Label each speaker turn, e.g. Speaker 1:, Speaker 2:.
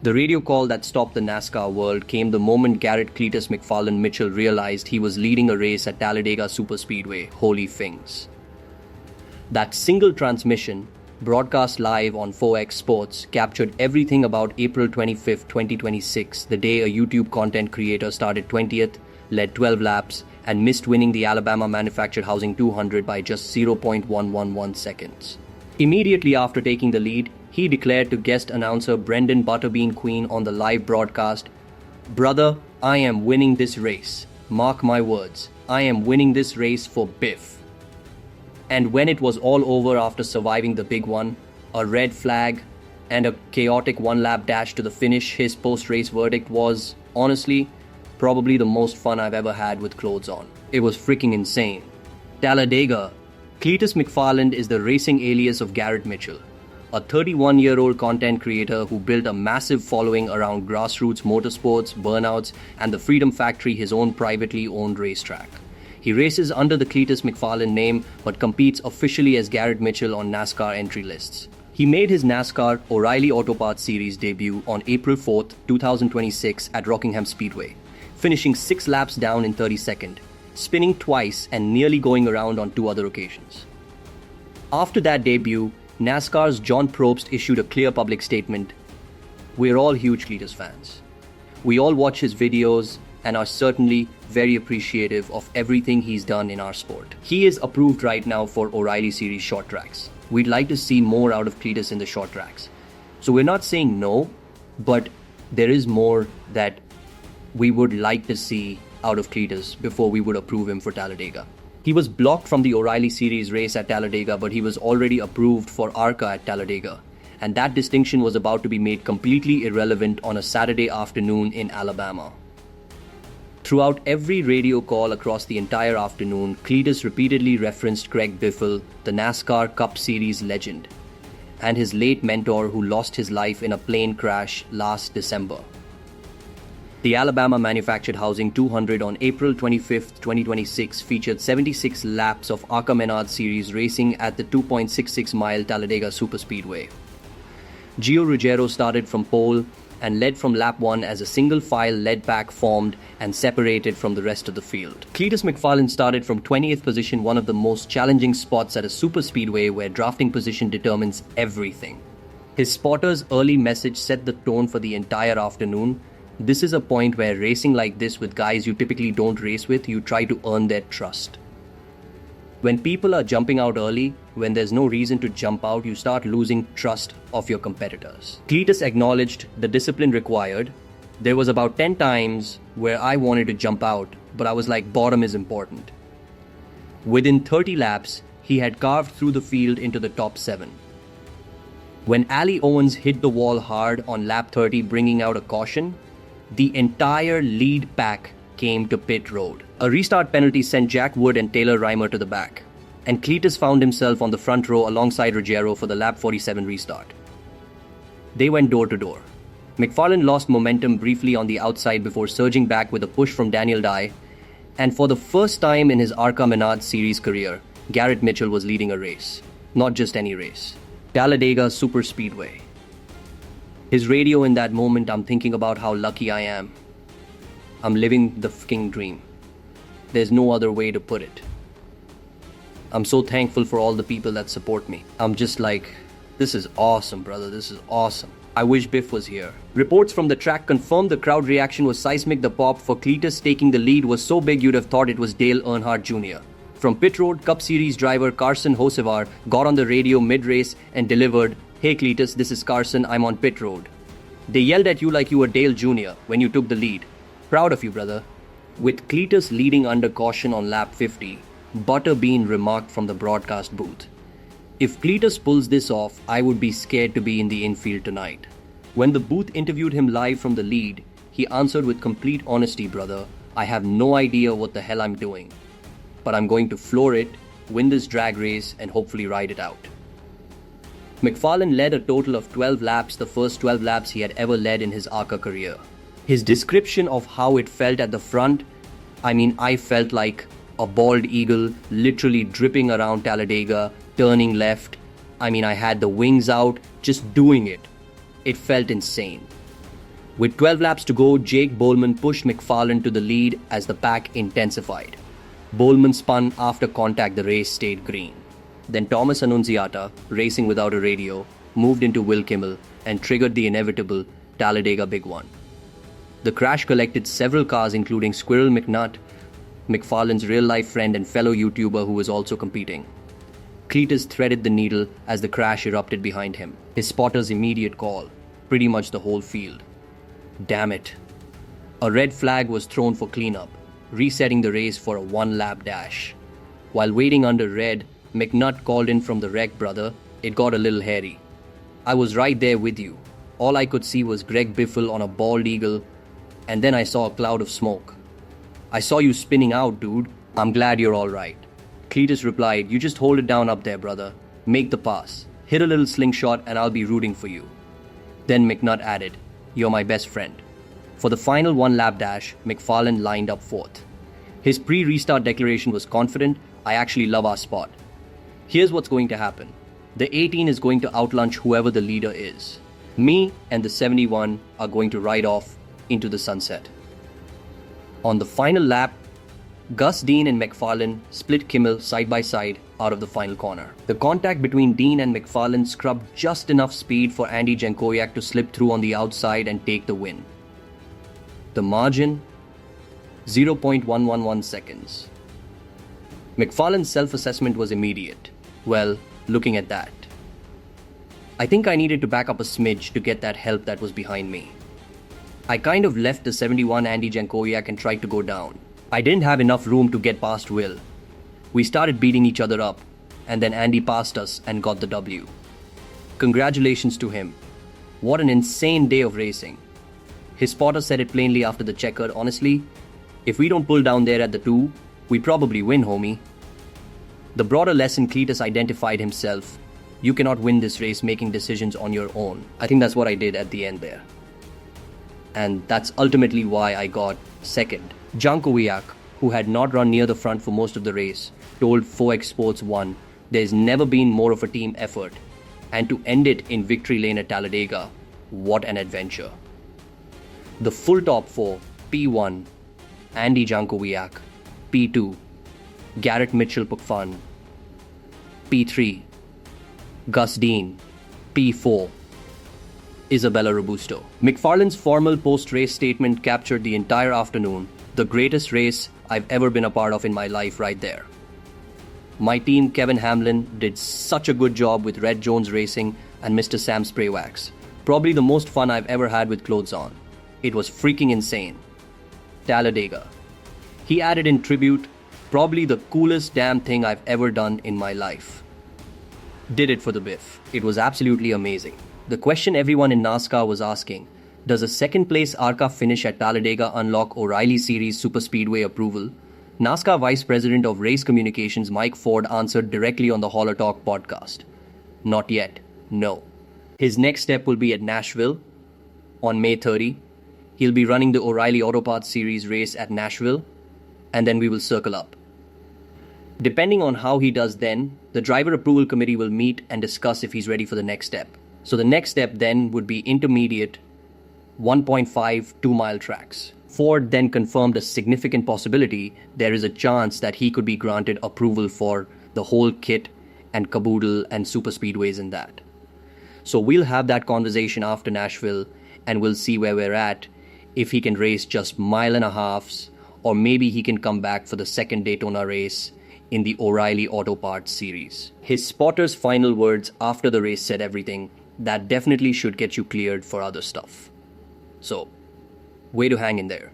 Speaker 1: The radio call that stopped the NASCAR world came the moment Garrett Cleetus McFarland Mitchell realized he was leading a race at Talladega Superspeedway. Holy things. That single transmission, broadcast live on 4X Sports, captured everything about April 25, 2026, the day a YouTube content creator started 20th, led 12 laps, and missed winning the Alabama Manufactured Housing 200 by just 0.111 seconds. Immediately after taking the lead, he declared to guest announcer Brendan Butterbean Queen on the live broadcast, "Brother, I am winning this race. Mark my words, I am winning this race for Biff." And when it was all over after surviving the big one, a red flag, and a chaotic one-lap dash to the finish, his post-race verdict was, honestly, probably the most fun I've ever had with clothes on. It was freaking insane. Talladega. Cleetus McFarland is the racing alias of Garrett Mitchell, a 31-year-old content creator who built a massive following around grassroots motorsports, burnouts, and the Freedom Factory, his own privately owned racetrack. He races under the Cleetus McFarland name but competes officially as Garrett Mitchell on NASCAR entry lists. He made his NASCAR O'Reilly Auto Parts Series debut on April 4, 2026 at Rockingham Speedway, finishing 6 laps down in 32nd, spinning twice and nearly going around on 2 other occasions. After that debut, NASCAR's John Probst issued a clear public statement: "We're all huge Cleetus fans. We all watch his videos and are certainly very appreciative of everything he's done in our sport. He is approved right now for O'Reilly Series short tracks. We'd like to see more out of Cleetus in the short tracks. So we're not saying no, but there is more that we would like to see out of Cleetus before we would approve him for Talladega." He was blocked from the O'Reilly Series race at Talladega, but he was already approved for ARCA at Talladega, and that distinction was about to be made completely irrelevant on a Saturday afternoon in Alabama. Throughout every radio call across the entire afternoon, Cleetus repeatedly referenced Craig Biffle, the NASCAR Cup Series legend, and his late mentor who lost his life in a plane crash last December. The Alabama Manufactured Housing 200 on April 25, 2026 featured 76 laps of ARCA Menard Series racing at the 2.66-mile Talladega Superspeedway. Gio Ruggiero started from pole and led from lap 1 as a single-file lead pack formed and separated from the rest of the field. Cleetus McFarland started from 20th position, one of the most challenging spots at a superspeedway where drafting position determines everything. His spotter's early message set the tone for the entire afternoon. This is a point where racing like this with guys you typically don't race with, you try to earn their trust. When people are jumping out early, when there's no reason to jump out, you start losing trust of your competitors. Cleetus acknowledged the discipline required. There was about 10 times where I wanted to jump out, but I was like, bottom is important. Within 30 laps, he had carved through the field into the top 7. When Ali Owens hit the wall hard on lap 30, bringing out a caution, the entire lead pack came to pit road. A restart penalty sent Jack Wood and Taylor Reimer to the back, and Cleetus found himself on the front row alongside Ruggiero for the lap 47 restart. They went door to door. McFarland lost momentum briefly on the outside before surging back with a push from Daniel Dye, and for the first time in his ARCA Menard Series career, Garrett Mitchell was leading a race. Not just any race. Talladega Superspeedway. His radio in that moment, I'm thinking about how lucky I am. I'm living the fucking dream. There's no other way to put it. I'm so thankful for all the people that support me. I'm just like, this is awesome, brother. This is awesome. I wish Biff was here. Reports from the track confirmed the crowd reaction was seismic. The pop for Cleetus taking the lead was so big you'd have thought it was Dale Earnhardt Jr. From pit road, Cup Series driver Carson Hocevar got on the radio mid-race and delivered, "Hey Cleetus, this is Carson, I'm on pit road." They yelled at you like you were Dale Jr. when you took the lead. Proud of you, brother. With Cleetus leading under caution on lap 50, Butterbean remarked from the broadcast booth, "If Cleetus pulls this off, I would be scared to be in the infield tonight." When the booth interviewed him live from the lead, he answered with complete honesty, "Brother, I have no idea what the hell I'm doing, but I'm going to floor it, win this drag race, and hopefully ride it out." McFarland led a total of 12 laps, the first 12 laps he had ever led in his ARCA career. His description of how it felt at the front, I felt like a bald eagle literally dripping around Talladega, turning left. I had the wings out, just doing it. It felt insane. With 12 laps to go, Jake Bowman pushed McFarland to the lead as the pack intensified. Bowman spun after contact, the race stayed green. Then Thomas Annunziata, racing without a radio, moved into Will Kimmel and triggered the inevitable Talladega Big One. The crash collected several cars including Squirrel McNutt, McFarland's real-life friend and fellow YouTuber who was also competing. Cleetus threaded the needle as the crash erupted behind him. His spotter's immediate call, pretty much the whole field. Damn it. A red flag was thrown for cleanup, resetting the race for a one-lap dash. While waiting under red, McNutt called in from the wreck, brother. It got a little hairy. I was right there with you. All I could see was Greg Biffle on a bald eagle, and then I saw a cloud of smoke. I saw you spinning out, dude. I'm glad you're all right. Cleetus replied, you just hold it down up there, brother. Make the pass. Hit a little slingshot and I'll be rooting for you. Then McNutt added, you're my best friend. For the final one-lap dash, McFarland lined up fourth. His pre-restart declaration was confident, I actually love our spot. Here's what's going to happen. The 18 is going to outlunch whoever the leader is. Me and the 71 are going to ride off into the sunset. On the final lap, Gus Dean and McFarland split Kimmel side by side out of the final corner. The contact between Dean and McFarland scrubbed just enough speed for Andy Jankowiak to slip through on the outside and take the win. The margin? 0.111 seconds. McFarland's self-assessment was immediate. Well, looking at that. I think I needed to back up a smidge to get that help that was behind me. I kind of left the 71 Andy Jankowiak and tried to go down. I didn't have enough room to get past Will. We started beating each other up, and then Andy passed us and got the W. Congratulations to him. What an insane day of racing. His spotter said it plainly after the checkered, honestly, if we don't pull down there at the 2, we probably win, homie. The broader lesson Cleetus identified himself, you cannot win this race making decisions on your own. I think that's what I did at the end there. And that's ultimately why I got second. Jankowiak, who had not run near the front for most of the race, told 4X Sports 1, there's never been more of a team effort. And to end it in victory lane at Talladega, what an adventure. The full top 4, P1, Andy Jankowiak, P2, Garrett Mitchell-Pukfan, P3, Gus Dean, P4, Isabella Robusto. McFarland's formal post-race statement captured the entire afternoon, the greatest race I've ever been a part of in my life right there. My team, Kevin Hamlin, did such a good job with Red Jones Racing and Mr. Sam Spraywax. Probably the most fun I've ever had with clothes on. It was freaking insane. Talladega. He added in tribute, probably the coolest damn thing I've ever done in my life. Did it for the biff. It was absolutely amazing. The question everyone in NASCAR was asking, does a second place ARCA finish at Talladega unlock O'Reilly Series Superspeedway approval? NASCAR Vice President of Race Communications Mike Ford answered directly on the Holler Talk podcast. Not yet, no. His next step will be at Nashville on May 30. He'll be running the O'Reilly Auto Parts Series race at Nashville, and then we will circle up. Depending on how he does then, the driver approval committee will meet and discuss if he's ready for the next step. So the next step then would be intermediate 1.5 2-mile tracks. Ford then confirmed a significant possibility there is a chance that he could be granted approval for the whole kit and caboodle and superspeedways in that. So we'll have that conversation after Nashville and we'll see where we're at, if he can race just 1.5 miles, or maybe he can come back for the second Daytona race in the O'Reilly Auto Parts Series. His spotter's final words after the race said everything. That definitely should get you cleared for other stuff. So, way to hang in there.